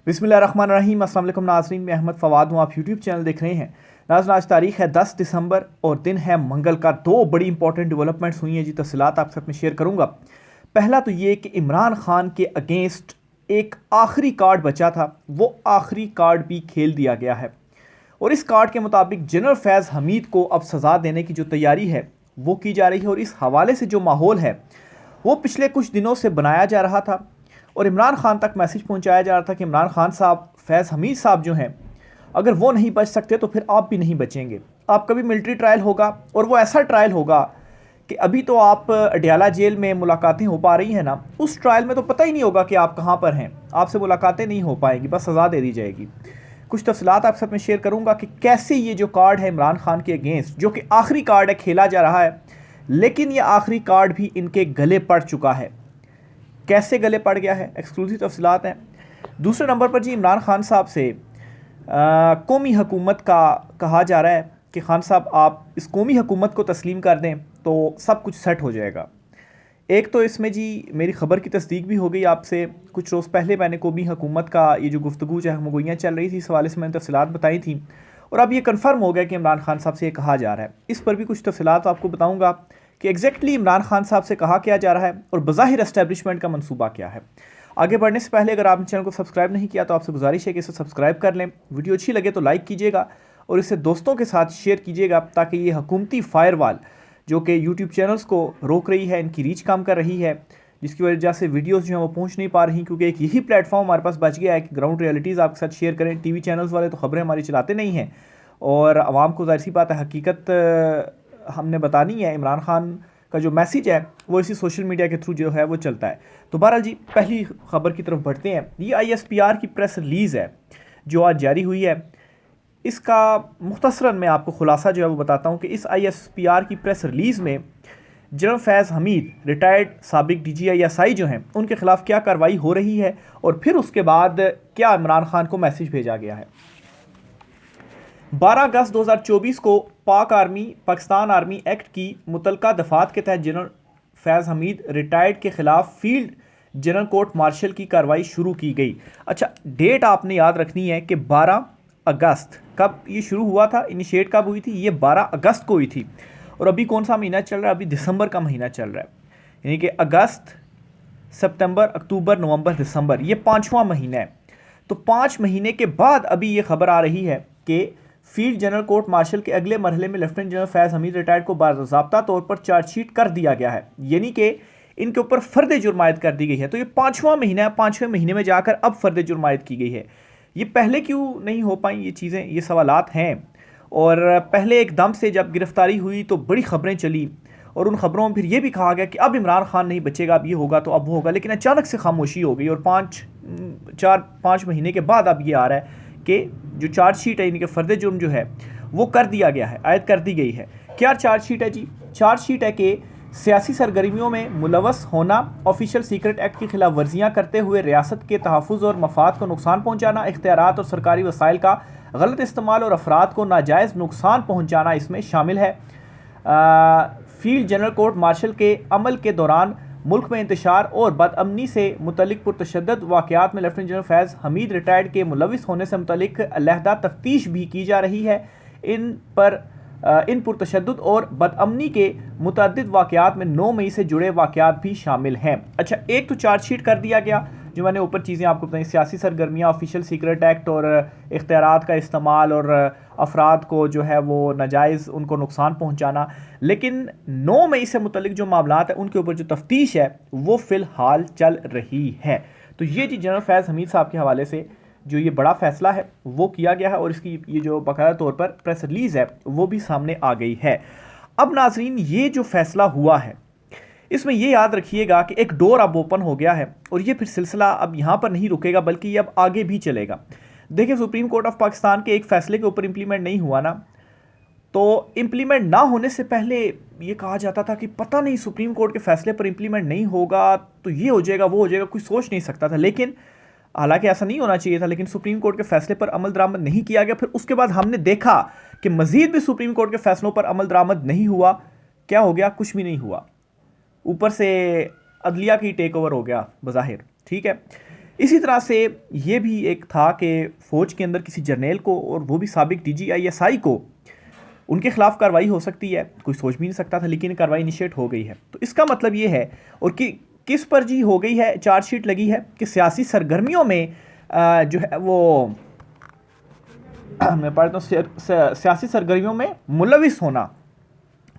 बिस्मिल्लाहिर्रहमानिर्रहीम। अस्सलाम वालेकुम नाज़रीन, मैं अहमद फ़वाद हूँ। आप यूट्यूब चैनल देख रहे हैं। नाज़रीन, आज तारीख है 10 दिसंबर और दिन है मंगल का। दो बड़ी इंपॉर्टेंट डेवलपमेंट्स हुई हैं जी, तफसीलात आपके साथ में शेयर करूँगा। पहला तो ये कि इमरान खान के अगेंस्ट एक आखिरी कार्ड बचा था, वो आखिरी कार्ड भी खेल दिया गया है और इस कार्ड के मुताबिक जनरल फैज़ हमीद को अब सज़ा देने की जो तैयारी है वो की जा रही है। और इस हवाले से जो माहौल है वो पिछले कुछ दिनों से बनाया जा रहा था और इमरान खान तक मैसेज पहुंचाया जा रहा था कि इमरान खान साहब, फैज़ हमीद साहब जो हैं, अगर वो नहीं बच सकते तो फिर आप भी नहीं बचेंगे। आपका भी मिलिट्री ट्रायल होगा और वो ऐसा ट्रायल होगा कि अभी तो आप अडयाला जेल में मुलाकातें हो पा रही हैं ना, उस ट्रायल में तो पता ही नहीं होगा कि आप कहाँ पर हैं, आपसे मुलाकातें नहीं हो पाएंगी, बस सज़ा दे दी जाएगी। कुछ तफसीलात आप साथ में शेयर करूँगा कि कैसे ये जो कार्ड है इमरान खान के अगेंस्ट, जो कि आखिरी कार्ड है, खेला जा रहा है, लेकिन ये आखिरी कार्ड भी इनके गले पड़ चुका है। कैसे गले पड़ गया है, एक्सक्लूसिव तफसीलात हैं। दूसरे नंबर पर जी, इमरान खान साहब से कौमी हुकूमत का कहा जा रहा है कि खान साहब आप इस कौमी हुकूमत को तस्लीम कर दें तो सब कुछ सेट हो जाएगा। एक तो इसमें जी मेरी ख़बर की तस्दीक भी हो गई। आपसे कुछ रोज़ पहले मैंने कौमी हुकूमत का ये जो गुफ्तगू जो हमगोइयाँ चल रही थी, इस हवाले से मैंने तफसीलात बताई थी और अब ये कन्फर्म हो गया कि इमरान खान साहब से ये कहा जा रहा है। इस पर भी कुछ तफसीलात आपको बताऊँगा कि एग्जैक्टली इमरान खान साहब से कहा क्या जा रहा है और बज़ाहिर एस्टैब्लिशमेंट का मनसूबा क्या है। आगे बढ़ने से पहले अगर आपने चैनल को सब्सक्राइब नहीं किया तो आपसे गुजारिश है कि इसे सब्सक्राइब कर लें। वीडियो अच्छी लगे तो लाइक कीजिएगा और इसे दोस्तों के साथ शेयर कीजिएगा ताकि ये हुकूमती फायरवाल जो कि यूट्यूब चैनल्स को रोक रही है, इनकी रीच कम कर रही है, जिसकी वजह से वीडियोस जो हैं वो पहुंच नहीं पा रही, क्योंकि एक यही प्लेटफॉर्म हमारे पास बच गया है कि ग्राउंड रियलिटीज़ आपके साथ शेयर करें। टीवी चैनल्स वाले तो खबरें हमारी चलाते नहीं हैं और आवाम को ज़ाहिर सी बात है हकीकत हमने बतानी है। इमरान खान का जो मैसेज है वो इसी सोशल मीडिया के थ्रू जो है वो चलता है। तो बहरहाल जी, पहली खबर की तरफ बढ़ते हैं। ये ISPR की प्रेस रिलीज़ है जो आज जारी हुई है। इसका मुख्तसरन मैं आपको खुलासा जो है वो बताता हूँ कि इस ISPR की प्रेस रिलीज़ में जनरल फैज़ हमीद, रिटायर्ड साबिक DGI जो हैं, उनके खिलाफ क्या कार्रवाई हो रही है और फिर उसके बाद क्या इमरान खान को मैसेज भेजा गया है। 12 अगस्त 2024 को पाकिस्तान आर्मी एक्ट की मुतलका दफात के तहत जनरल फैज़ हमीद रिटायर्ड के खिलाफ फील्ड जनरल कोर्ट मार्शल की कार्रवाई शुरू की गई। अच्छा, डेट आपने याद रखनी है कि 12 अगस्त कब ये शुरू हुआ था, इनिशिएट कब हुई थी, ये 12 अगस्त को हुई थी। और अभी कौन सा महीना चल रहा है, अभी दिसंबर का महीना चल रहा है, यानी कि अगस्त, सितंबर, अक्टूबर, नवंबर, दिसंबर, ये 5वां महीना है। तो 5 महीने के बाद अभी ये खबर आ रही है कि फील्ड जनरल कोर्ट मार्शल के अगले मरहले में लेफ्टिनेंट जनरल फैज़ हमीद रिटायर्ड को बाज़ाब्ता तौर पर चार्जशीट कर दिया गया है, यानी कि इनके ऊपर फ़र्द जुर्मायत कर दी गई है। तो ये 5वां महीना है, 5वें महीने में जाकर अब फ़र्द जुर्मायत की गई है। ये पहले क्यों नहीं हो पाई ये चीज़ें, ये सवालात हैं। और पहले एकदम से जब गिरफ्तारी हुई तो बड़ी ख़बरें चली और उन ख़बरों में फिर ये भी कहा गया कि अब इमरान खान नहीं बचेगा, अब ये होगा तो अब वो होगा, लेकिन अचानक से खामोशी हो गई और 5 महीने के बाद अब ये आ रहा है कि जो चार्जशीट है, इनके फ़र्द जुर्म जो है वो कर दिया गया है, आयद कर दी गई है। क्या चार्जशीट है जी? चार्जशीट है कि सियासी सरगर्मियों में मुलवस होना, ऑफिशियल सीक्रेट एक्ट की खिलाफ वर्जियाँ करते हुए रियासत के तहफ़्फ़ुज़ और मफाद को नुकसान पहुँचाना, इख्तियारात और सरकारी वसाइल का गलत इस्तेमाल और अफराद को नाजायज़ नुकसान पहुँचाना इसमें शामिल है। फील्ड जनरल कोर्ट मार्शल के अमल के दौरान मुल्क में इंतशार और बदअमनी से मुतल्लिक पुरतशद्दुद वाक़यात में लेफ्टिनेंट जनरल फैज़ हमीद रिटायर्ड के मुलविस होने से मुतल्लिक अलहदा तफ्तीश भी की जा रही है। इन पुरतशद्दुद और बदअमनी के मुतअद्दिद वाक़यात में 9 मई से जुड़े वाक़यात भी शामिल हैं। अच्छा, एक तो चार्जशीट कर दिया गया, जो मैंने ऊपर चीज़ें आपको बताई, सियासी सरगर्मियाँ, ऑफिशियल सीक्रेट एक्ट और इख्तियारात का इस्तेमाल और अफराद को जो है वो नाजायज़ उनको नुकसान पहुँचाना। लेकिन 9 मई से मुतल्लिक जो मामलात हैं उनके ऊपर जो तफ्तीश है वो फ़िलहाल चल रही है। तो ये जी जनरल फैज़ हमीद साहब के हवाले से जो ये बड़ा फ़ैसला है वो किया गया है और इसकी ये जो बाकायदा तौर पर प्रेस रिलीज़ है वो भी सामने आ गई है। अब नाजरीन, ये जो फ़ैसला हुआ है इसमें ये याद रखिएगा कि एक डोर अब ओपन हो गया है और ये फिर सिलसिला अब यहाँ पर नहीं रुकेगा बल्कि ये अब आगे भी चलेगा। देखिए, सुप्रीम कोर्ट ऑफ पाकिस्तान के एक फ़ैसले के ऊपर इम्प्लीमेंट नहीं हुआ ना, तो इम्प्लीमेंट ना होने से पहले ये कहा जाता था कि पता नहीं सुप्रीम कोर्ट के फ़ैसले पर इम्प्लीमेंट नहीं होगा तो ये हो जाएगा, वो हो जाएगा, कोई सोच नहीं सकता था। लेकिन हालांकि ऐसा नहीं होना चाहिए था, लेकिन सुप्रीम कोर्ट के फैसले पर अमल दरामद नहीं किया गया। फिर उसके बाद हमने देखा कि मज़ीद भी सुप्रीम कोर्ट के फैसलों पर अमल दरामद नहीं हुआ। क्या हो गया? कुछ भी नहीं हुआ, ऊपर से अदलिया की टेक ओवर हो गया बज़ाहिर। ठीक है, इसी तरह से ये भी एक था कि फ़ौज के अंदर किसी जर्नल को, और वो भी साबिक DGISI को, उनके खिलाफ कार्रवाई हो सकती है, कोई सोच भी नहीं सकता था, लेकिन कार्रवाई इनिशिएट हो गई है। तो इसका मतलब ये है, और कि किस पर जी हो गई है, चार्जशीट लगी है कि सियासी सरगर्मियों में जो है वो मैं पढ़ता हूँ, सियासी सरगर्मियों में मुलविस होना,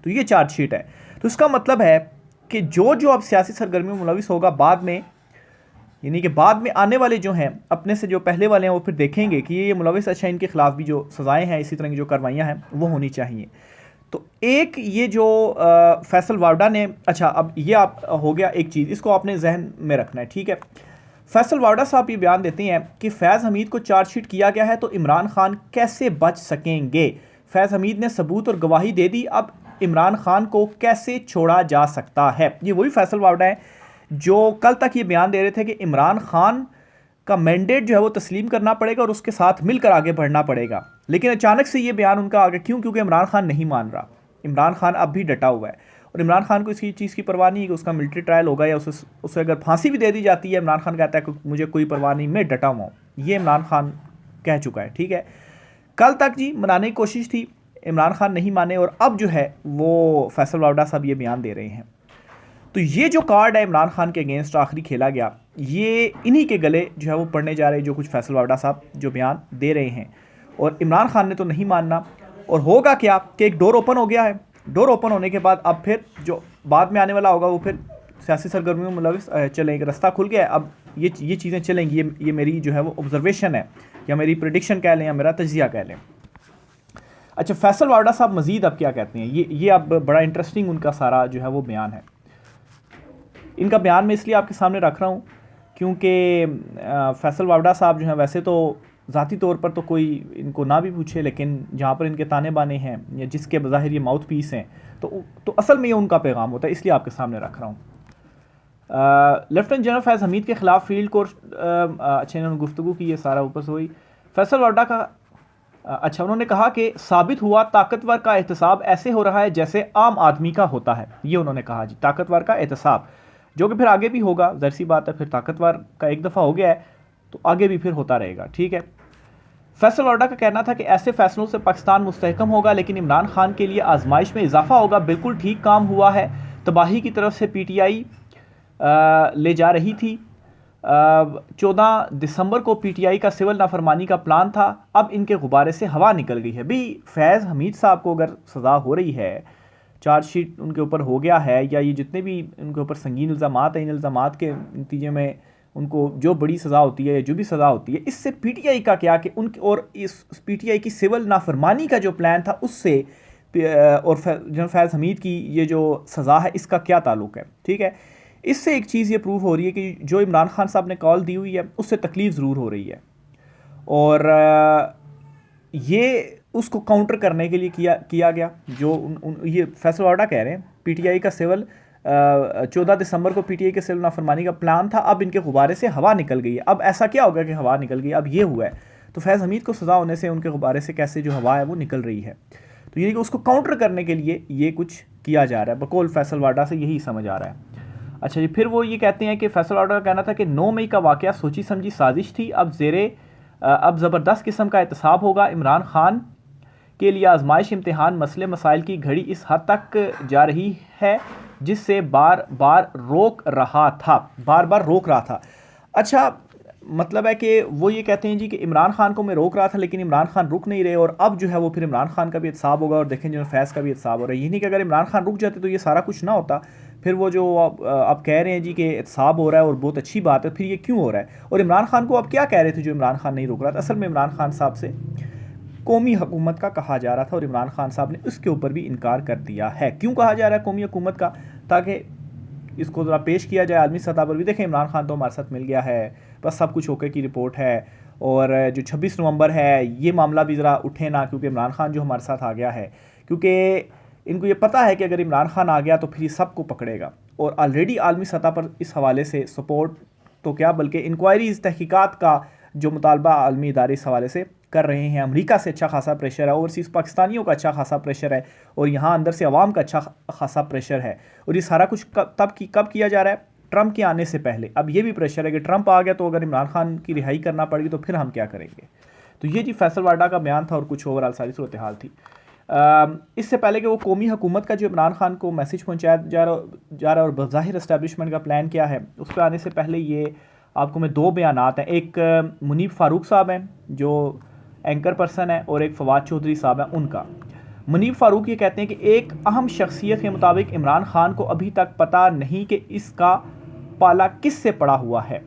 तो ये चार्जशीट है। तो इसका मतलब है कि जो जो अब सियासी सरगर्मियों में मुलविस होगा बाद में, यानी कि बाद में आने वाले जो हैं, अपने से जो पहले वाले हैं, वो फिर देखेंगे कि ये मुलविस, अच्छा इनके खिलाफ भी जो सज़ाएँ हैं, इसी तरह की जो कार्रवाइयाँ हैं वो होनी चाहिए। तो एक ये जो फैसल वावडा ने, अच्छा अब ये आप हो गया एक चीज़, इसको आपने जहन में रखना है, ठीक है। फैसल वावडा साहब ये बयान देते हैं कि फैज़ हमीद को चार्जशीट किया गया है तो इमरान खान कैसे बच सकेंगे। फैज़ हमीद ने सबूत और गवाही दे दी, अब इमरान खान को कैसे छोड़ा जा सकता है। ये वही फैसल वावडा है जो कल तक ये बयान दे रहे थे कि इमरान खान का मैंडेट जो है वो तस्लीम करना पड़ेगा और उसके साथ मिलकर आगे बढ़ना पड़ेगा। लेकिन अचानक से ये बयान उनका आ गया, क्यों? क्योंकि इमरान खान नहीं मान रहा। इमरान खान अब भी डटा हुआ है, और इमरान खान को इसकी चीज़ की परवाह नहीं है कि उसका मिलिट्री ट्रायल होगा या उसे अगर फांसी भी दे दी जाती है, इमरान खान कहता है कि मुझे कोई परवाह नहीं, मैं डटा हुआ हूँ। ये इमरान खान कह चुका है, ठीक है। कल तक जी मनाने की कोशिश थी, इमरान खान नहीं माने, और अब जो है वो फैसल वावडा साहब ये बयान दे रहे हैं। तो ये जो कार्ड है इमरान खान के अगेंस्ट आखिरी खेला गया, ये इन्हीं के गले जो है वो पड़ने जा रहे हैं, जो कुछ फैसल वावडा साहब जो बयान दे रहे हैं। और इमरान खान ने तो नहीं मानना, और होगा क्या कि एक डोर ओपन हो गया है। डोर ओपन होने के बाद अब फिर जो बाद में आने वाला होगा वो फिर सियासी सरगर्मियों में मुलविस चलेंगे, रास्ता खुल गया है, अब ये चीज़ें चलेंगी। ये मेरी जो है वो ऑब्जर्वेशन है, या मेरी प्रेडिक्शन कह लें, या मेरा तजिया कह लें। अच्छा, फैसल वावडा साहब मज़ीद अब क्या कहते हैं, ये अब बड़ा इंटरेस्टिंग उनका सारा जो है वो बयान है। इनका बयान मैं इसलिए आपके सामने रख रहा हूँ क्योंकि फैसल वावडा साहब जो हैं, वैसे तो ज़ाती तौर पर तो कोई इनको ना भी पूछे, लेकिन जहाँ पर इनके ताने बाने हैं या जिसके बज़ाहिर ये माउथ पीस हैं, तो असल में ये उनका पैगाम होता है, इसलिए आपके सामने रख रहा हूँ। लेफ्टिनेंट जनरल फैज़ हमीद के ख़िलाफ़ फील्ड कोर्ट, अच्छा इन्होंने गुफ्तगू की, ये सारा ऊपर से हुई। फैसल वावडा का अच्छा, उन्होंने कहा कि साबित हुआ ताकतवर का एहतसाब ऐसे हो रहा है जैसे आम आदमी का होता है। ये उन्होंने कहा जी, ताकतवर का एहतसाब, जो कि फिर आगे भी होगा, ज़ाहिर सी बात है, फिर ताकतवर का एक दफ़ा हो गया है तो आगे भी फिर होता रहेगा, ठीक है। फैसल वावडा का कहना था कि ऐसे फैसलों से पाकिस्तान मुस्तहकम होगा, लेकिन इमरान खान के लिए आजमाइश में इजाफा होगा। बिल्कुल ठीक काम हुआ है, तबाही की तरफ से PTI ले जा रही थी। 14 दिसंबर को PTI का सिविल नाफरमानी का प्लान था, अब इनके गुब्बारे से हवा निकल गई है। भी फैज़ हमीद साहब को अगर सज़ा हो रही है, चार्जशीट उनके ऊपर हो गया है, या ये जितने भी उनके ऊपर संगीन इल्ज़ामात हैं, इन इल्ज़ामात के नतीजे में उनको जो बड़ी सज़ा होती है, जो भी सज़ा होती है, इससे PTI का क्या कि उनके और इस PTI की सिविल नाफरमानी का जो प्लान था उससे और जनरल फैज़ हमीद की ये जो सज़ा है इसका क्या ताल्लुक़ है, ठीक है। इससे एक चीज़ ये प्रूव हो रही है कि जो इमरान खान साहब ने कॉल दी हुई है उससे तकलीफ़ ज़रूर हो रही है, और ये उसको काउंटर करने के लिए किया गया। जो ये फैसल वावडा कह रहे हैं, PTI का सिविल 14 दिसंबर को PTI के सिविल नाफरमानी का प्लान था, अब इनके गुब्बारे से हवा निकल गई है। अब ऐसा क्या होगा कि हवा निकल गई, अब ये हुआ है। तो फैज़ हमीद को सज़ा होने से उनके गुब्बारे से कैसे जो हवा है वो निकल रही है, तो ये कि उसको काउंटर करने के लिए ये कुछ किया जा रहा है, बकौल फैसल वावडा से यही समझ आ रहा है। अच्छा जी, फिर वो ये कहते हैं कि फैसल वावडा का कहना था कि 9 मई का वाक़या सोची समझी साजिश थी, अब ज़बरदस्त किस्म का एहतसाब होगा। इमरान खान के लिए आजमाइश, इम्तिहान, मसले मसाइल की घड़ी इस हद तक जा रही है जिससे बार बार रोक रहा था। अच्छा, मतलब है कि वो ये कहते हैं जी कि इमरान खान को मैं रोक रहा था, लेकिन इमरान खान रुक नहीं रहे, और अब जो है वो फिर इमरान खान का भी एहतसाब होगा, और देखें जो फैज़ का भी एहतसाब हो रहा है। यही नहीं कि अगर इमरान खान रुक जाते तो ये सारा कुछ ना होता। फिर वो जो आप कह रहे हैं जी कि एहतसाब हो रहा है और बहुत अच्छी बात है, फिर ये क्यों हो रहा है? और इमरान खान को आप क्या कह रहे थे जो इमरान खान नहीं रुक रहा था? असल में इमरान खान साहब से कौमी हुकूमत का कहा जा रहा था, और इमरान खान साहब ने उसके ऊपर भी इनकार कर दिया है। क्यों कहा जा रहा है कौमी हुकूमत का? ताकि इसको ज़रा पेश किया जाए आलमी सतह पर भी। देखें, इमरान खान तो हमारे साथ मिल गया है, बस सब कुछ ओके की रिपोर्ट है, और जो 26 नवंबर है ये मामला भी ज़रा उठे ना, क्योंकि इमरान खान जो हमारे साथ आ गया है, क्योंकि इनको ये पता है कि अगर इमरान खान आ गया तो फिर ये सबको पकड़ेगा। और ऑलरेडी आलमी सतह पर इस हवाले से सपोर्ट तो क्या बल्कि इंक्वायरीज़, तहकीकात का जो मुतालबा आलमी इदारे इस हवाले से कर रहे हैं। अमेरिका से अच्छा खासा प्रेशर है, ओवरसीज़ पाकिस्तानियों का अच्छा खासा प्रेशर है, और यहाँ अंदर से अवाम का अच्छा खासा प्रेशर है। और ये सारा कुछ कब किया जा रहा है? ट्रंप के आने से पहले। अब ये भी प्रेशर है कि ट्रंप आ गया तो अगर इमरान खान की रिहाई करना पड़ेगी तो फिर हम क्या करेंगे। तो ये जी फैसल वाडा का बयान था और कुछ ओवरऑल सारी सूरत हाल थी। इससे पहले कि वो कौमी हुकूमत का जो इमरान खान को मैसेज पहुंचाया जा रहा है और बज़ाहिर इस्टेब्लिशमेंट का प्लान क्या है, उस पर आने से पहले ये आपको मैं दो बयानात हैं। एक मुनीब फ़ारूक साहब हैं जो एंकर पर्सन है, और एक फवाद चौधरी साहब हैं उनका। मुनीब फ़ारूक ये कहते हैं कि एक अहम शख्सियत के मुताबिक इमरान खान को अभी तक पता नहीं कि इसका पाला किससे पड़ा हुआ है।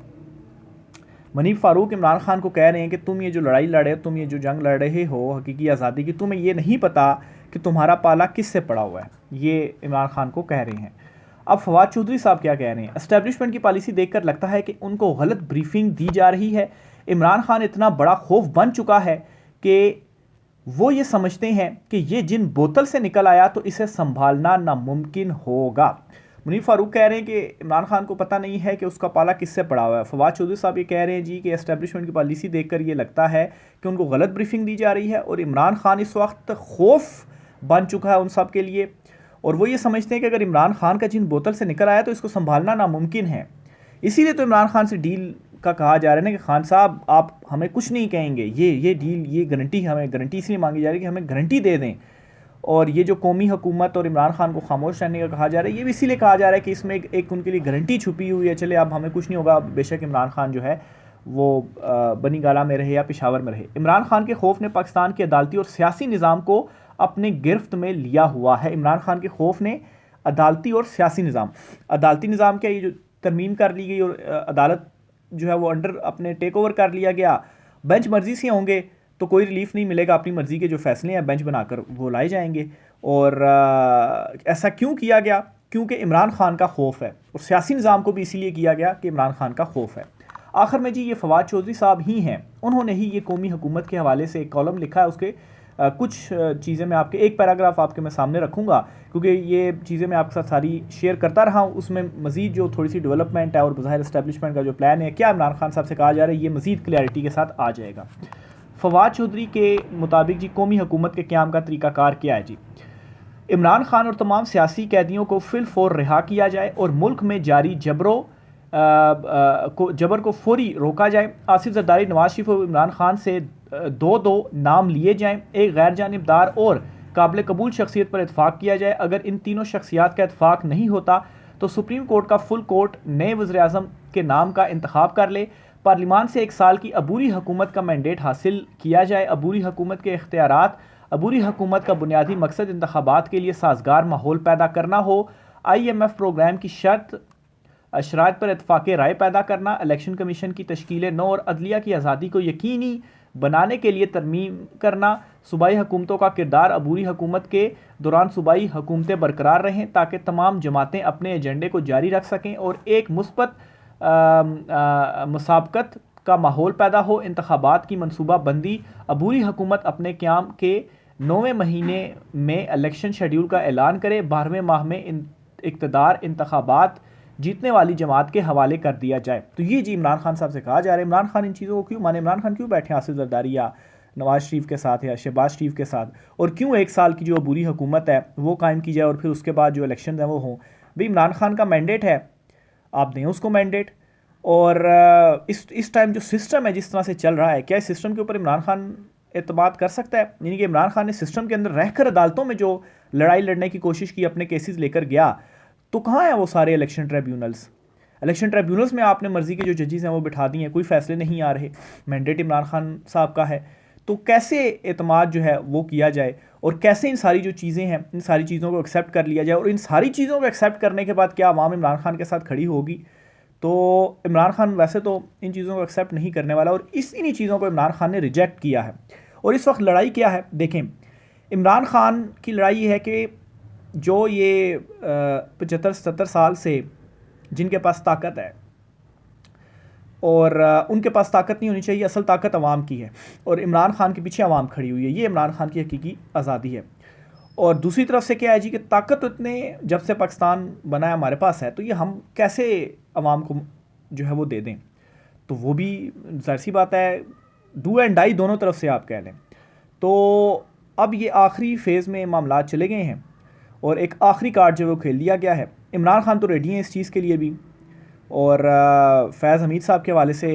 मुनीब फ़ारूक इमरान खान को कह रहे हैं कि तुम ये जो लड़ाई लड़े हो, तुम ये जो जंग लड़ रहे हो हकीकी आज़ादी की, तुम्हें ये नहीं पता कि तुम्हारा पाला किससे पड़ा हुआ है। ये इमरान खान को कह रहे हैं। अब फवाद चौधरी साहब क्या कह रहे हैं, एस्टेब्लिशमेंट की पॉलिसी देखकर लगता है कि उनको गलत ब्रीफिंग दी जा रही है। इमरान खान इतना बड़ा खौफ बन चुका है कि वो ये समझते हैं कि ये जिन बोतल से निकल आया तो इसे संभालना नामुमकिन होगा। मुनीब फ़ारूक कह रहे हैं कि इमरान खान को पता नहीं है कि उसका पाला किससे पड़ा हुआ है। फवाद चौधरी साहब ये कह रहे हैं जी कि एस्टेब्लिशमेंट की पॉलिसी देखकर ये लगता है कि उनको गलत ब्रीफिंग दी जा रही है और इमरान खान इस वक्त खौफ बन चुका है उन सब के लिए, और वो ये समझते हैं कि अगर इमरान खान का जिन बोतल से निकल आया तो इसको संभालना नामुमकिन है। इसीलिए तो इमरान खान से डील का कहा जा रहा है ना कि खान साहब आप हमें कुछ नहीं कहेंगे, ये डील, ये गारंटी, हमें गारंटी इसलिए मांगी जा रही है कि हमें गारंटी दे दें। और ये जो कौमी हुकूमत और इमरान खान को खामोश रहने का कहा जा रहा है, ये भी इसीलिए कहा जा रहा है कि इसमें एक उनके लिए गारंटी छुपी हुई है। चले अब हमें कुछ नहीं होगा, बेशक इमरान खान जो है वो बनी गाला में रहे या पेशावर में रहे। इमरान खान के खौफ ने पाकिस्तान के अदालती और सियासी निज़ाम को अपने गिरफ्त में लिया हुआ है। इमरान खान के खौफ ने अदालती और सियासी निज़ाम, अदालती निज़ाम क्या, ये जो तरमीम कर ली गई और अदालत जो है वो अंडर अपने टेक ओवर कर लिया गया। बेंच मर्जी से होंगे तो कोई रिलीफ नहीं मिलेगा, अपनी मर्जी के जो फैसले हैं बेंच बनाकर वो लाए जाएंगे। और ऐसा क्यों किया गया, क्योंकि इमरान खान का खौफ है, और सियासी निज़ाम को भी इसीलिए किया गया कि इमरान खान का खौफ है। आखिर में जी ये फवाद चौधरी साहब ही हैं, उन्होंने ही ये कौमी हुकूमत के हवाले से एक कॉलम लिखा है। उसके कुछ चीज़ें मैं आपके, एक पैराग्राफ आपके मैं सामने रखूँगा क्योंकि ये चीज़ें मैं आपके साथ सारी शेयर करता रहा हूँ। उसमें मज़ीद जो थोड़ी सी डेवलपमेंट है और बाहर इस्टेब्लिशमेंट का जो प्लान है, क्या इमरान खान साहब से कहा जा रहा है, ये मज़ीद क्लैरिटी के साथ आ जाएगा। फवाद चौधरी के मुताबिक जी कौमी हुकूमत के क़याम का तरीक़ाकार क्या है जी, इमरान खान और तमाम सियासी कैदियों को फिलफौर रिहा किया जाए और मुल्क में जारी जबर को फौरी रोका जाए। आसिफ जरदारी, नवाज शरीफ और इमरान खान से दो नाम लिए जाएं। एक गैर जानिबदार और काबिल कबूल शख्सियत पर इतफाक़ किया जाए। अगर इन तीनों शख्सियात का इतफाक़ नहीं होता तो सुप्रीम कोर्ट का फुल कोर्ट नए वज़ीर-ए-आज़म के नाम का इंतखाब कर ले। पार्लियामान से 1 साल की अबूरी हुकूमत का मैंडेट हासिल किया जाए। अबूरी हुकूमत के इख्तियारात, अबूरी हुकूमत का बुनियादी मकसद इंतखाबात के लिए साजगार माहौल पैदा करना हो। IMF प्रोग्राम की शराइत पर इत्फाक़ राय पैदा करना। इलेक्शन कमीशन की तश्कील नौ और अदलिया की आज़ादी को यकीनी बनाने के लिए तरमीम करना। सूबाई हुकूमतों का किरदार अबूरी हुकूमत के दौरान सूबाई हुकूमतें बरकरार रहें ताकि तमाम जमातें अपने एजेंडे को जारी रख सकें और एक मुस्बत मुसाबकत का माहौल पैदा हो। इंतखाबात की मनसूबा बंदी, अबूरी हुकूमत अपने क़याम के 9वें महीने में इलेक्शन शेड्यूल का ऐलान करे। 12वें माह में इक़्तिदार इंतखाबात जीतने वाली जमात के हवाले कर दिया जाए। तो ये जी इमरान खान साहब से कहा जा रहा है। इमरान खान इन चीज़ों को क्यों माने, इमरान खान क्यों बैठे आसिफ जरदारी या नवाज शरीफ के साथ या शहबाज शरीफ के साथ, और क्यों 1 साल की जो अबूरी हुकूमत है वो कायम की जाए और फिर उसके बाद जो इलेक्शन है वो हों। भाई इमरान खान का मैंडेट है, आप दें उसको मैंडेट। और इस टाइम जो सिस्टम है जिस तरह से चल रहा है, क्या इस सिस्टम के ऊपर इमरान खान एतमाद कर सकता है? यानी कि इमरान खान ने सिस्टम के अंदर रहकर अदालतों में जो लड़ाई लड़ने की कोशिश की, अपने केसेस लेकर गया, तो कहाँ है वो सारे इलेक्शन ट्रिब्यूनल्स? इलेक्शन ट्रिब्यूनल्स में आपने मर्जी के जो जजेस हैं वो बिठा दिए हैं, कोई फैसले नहीं आ रहे। मैंडेट इमरान खान साहब का है, तो कैसे एतमाद जो है वो किया जाए और कैसे इन सारी जो चीज़ें हैं इन सारी चीज़ों को एक्सेप्ट कर लिया जाए? और इन सारी चीज़ों को एक्सेप्ट करने के बाद क्या आवाम इमरान खान के साथ खड़ी होगी? तो इमरान खान वैसे तो इन चीज़ों को एक्सेप्ट नहीं करने वाला, और इन्हीं चीज़ों को इमरान खान ने रिजेक्ट किया है। और इस वक्त लड़ाई क्या है देखें, इमरान खान की लड़ाई है कि जो ये 75-77 साल से जिनके पास ताकत है, और उनके पास ताकत नहीं होनी चाहिए, असल ताकत अवाम की है और इमरान खान के पीछे अवाम खड़ी हुई है। ये इमरान खान की हकीकी आज़ादी है। और दूसरी तरफ से क्या है जी कि ताकत तो इतने जब से पाकिस्तान बना है हमारे पास है, तो ये हम कैसे अवाम को जो है वो दे दें? तो वो भी ज़ाहिर सी बात है, डू एंड डाई दोनों तरफ से आप कह लें। तो अब ये आखिरी फ़ेज़ में मामला चले गए हैं और एक आखिरी कार्ड जो वो खेल लिया गया है। इमरान खान तो रेडी हैं इस चीज़ के लिए भी, और फैज़ हमीद साहब के हवाले से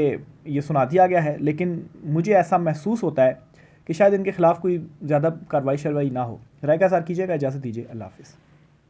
ये सुना दिया गया है, लेकिन मुझे ऐसा महसूस होता है कि शायद इनके ख़िलाफ़ कोई ज़्यादा कार्रवाई शरवाई ना हो। राय का सार कीजिएगा, इजाज़त दीजिए, अल्लाह हाफ़िज़।